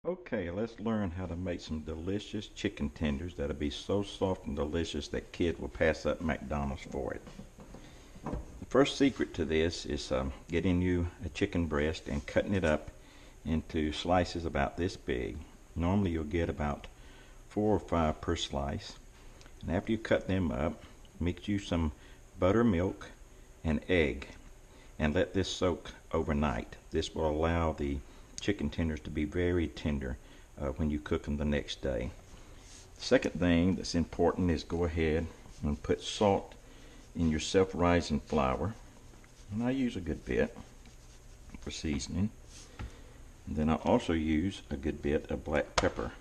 Okay, let's learn how to make some delicious chicken tenders that'll be so soft and delicious that kids will pass up McDonald's for it. The first secret to this is getting you a chicken breast and cutting it up into slices about this big. Normally you'll get about 4 or 5 per slice. And after you cut them up, mix you some buttermilk and egg and let this soak overnight. This will allow the chicken tenders to be very tender when you cook them the next day. The second thing that's important is go ahead and put salt in your self-rising flour, and I use a good bit for seasoning. And then I also use a good bit of black pepper.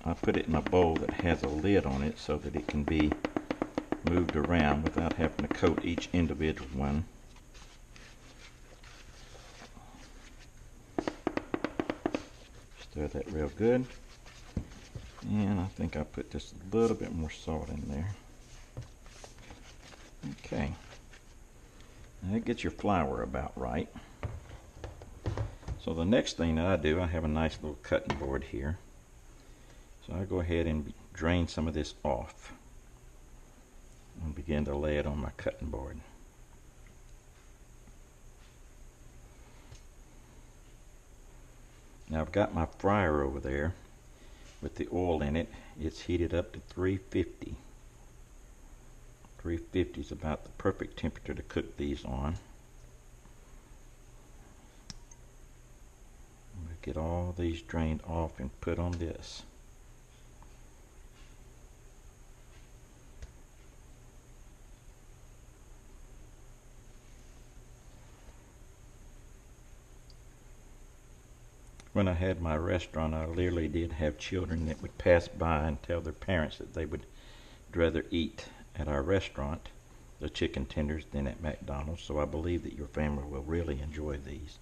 I put it in a bowl that has a lid on it so that it can be moved around without having to coat each individual one. Stir that real good. And I think I put just a little bit more salt in there. Okay. Now that gets your flour about right. So the next thing that I do, I have a nice little cutting board here. So I go ahead and drain some of this off and begin to lay it on my cutting board. Now I've got my fryer over there with the oil in it. It's heated up to 350. 350 is about the perfect temperature to cook these on. Get all these drained off and put on this. When I had my restaurant, I literally did have children that would pass by and tell their parents that they would rather eat at our restaurant the chicken tenders than at McDonald's. So I believe that your family will really enjoy these.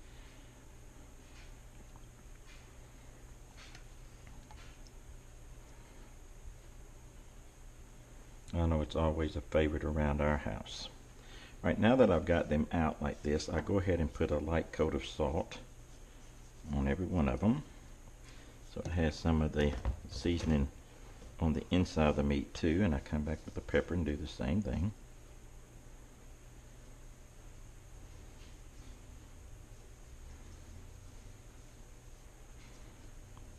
I know it's always a favorite around our house. Right, now that I've got them out like this, I go ahead and put a light coat of salt on every one of them, so it has some of the seasoning on the inside of the meat too. And I come back with the pepper and do the same thing.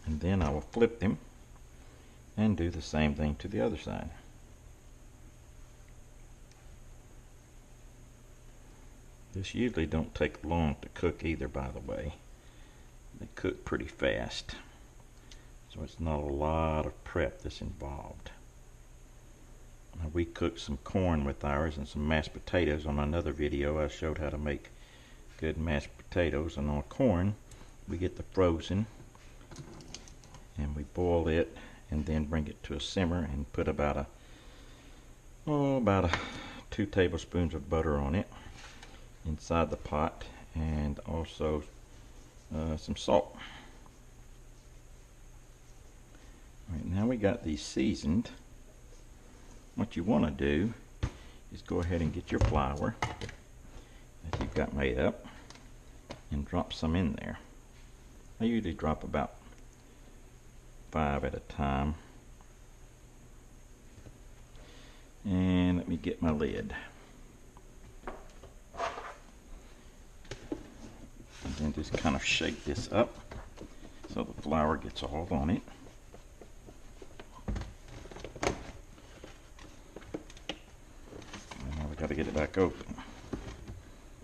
And then I will flip them and do the same thing to the other side. This usually don't take long to cook either, by the way. They cook pretty fast, so it's not a lot of prep that's involved. Now, we cooked some corn with ours and some mashed potatoes. On another video I showed how to make good mashed potatoes, and on corn we get the frozen and we boil it and then bring it to a simmer and put about 2 tablespoons of butter on it inside the pot, and also some salt. Alright, now we got these seasoned. What you want to do is go ahead and get your flour that you've got made up and drop some in there. I usually drop about 5 at a time. And let me get my lid. And then just kind of shake this up so the flour gets all on it. And now we got to get it back open.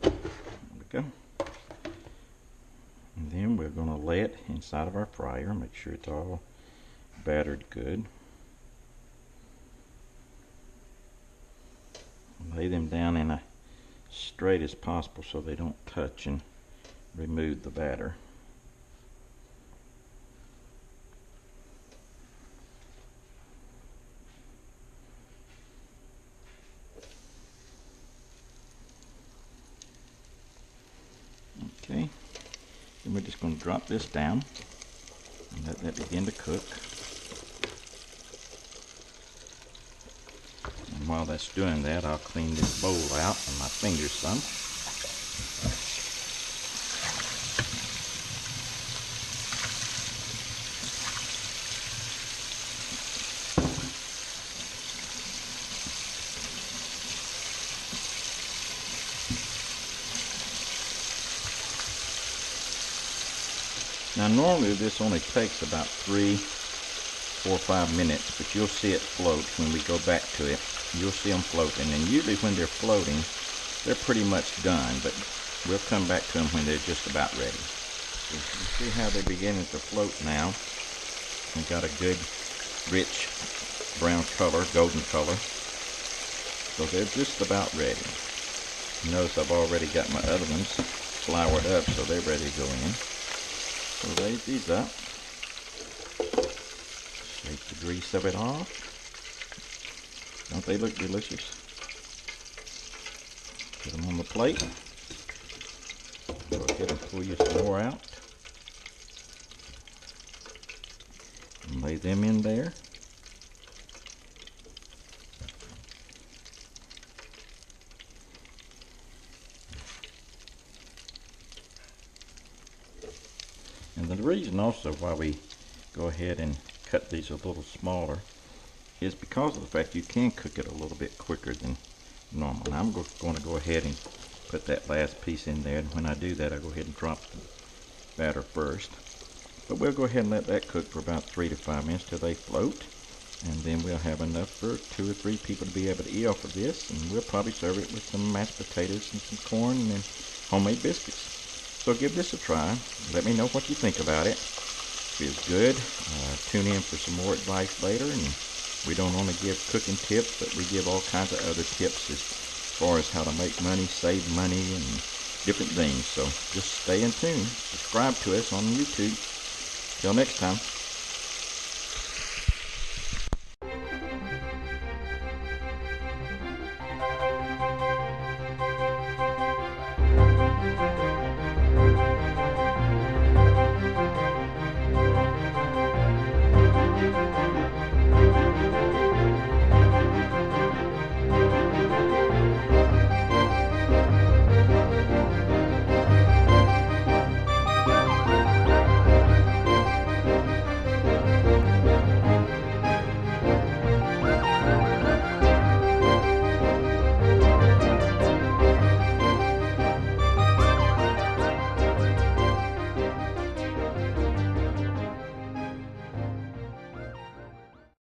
There we go. And then we're going to lay it inside of our fryer. Make sure it's all battered good. Lay them down in as straight as possible so they don't touch and remove the batter. Okay, then we're just going to drop this down and let that begin to cook. And while that's doing that, I'll clean this bowl out with my fingers some. Now normally this only takes about 3, 4, or 5 minutes, but you'll see it float when we go back to it. You'll see them floating, and usually when they're floating, they're pretty much done, but we'll come back to them when they're just about ready. So you see how they're beginning to float now. They've got a good, rich brown color, golden color. So they're just about ready. Notice I've already got my other ones floured up, so they're ready to go in. So raise these up. Shake the grease of it off. Don't they look delicious? Put them on the plate. Go ahead and pull you some more out. And lay them in there. And the reason also why we go ahead and cut these a little smaller is because of the fact you can cook it a little bit quicker than normal. Now I'm going to go ahead and put that last piece in there, and when I do that, I'll go ahead and drop the batter first. But we'll go ahead and let that cook for about 3 to 5 minutes till they float, and then we'll have enough for 2 or 3 people to be able to eat off of this, and we'll probably serve it with some mashed potatoes and some corn and then homemade biscuits. So give this a try. Let me know what you think about it. If it's good, tune in for some more advice later. And we don't only give cooking tips, but we give all kinds of other tips as far as how to make money, save money, and different things. So just stay in tune. Subscribe to us on YouTube. Till next time.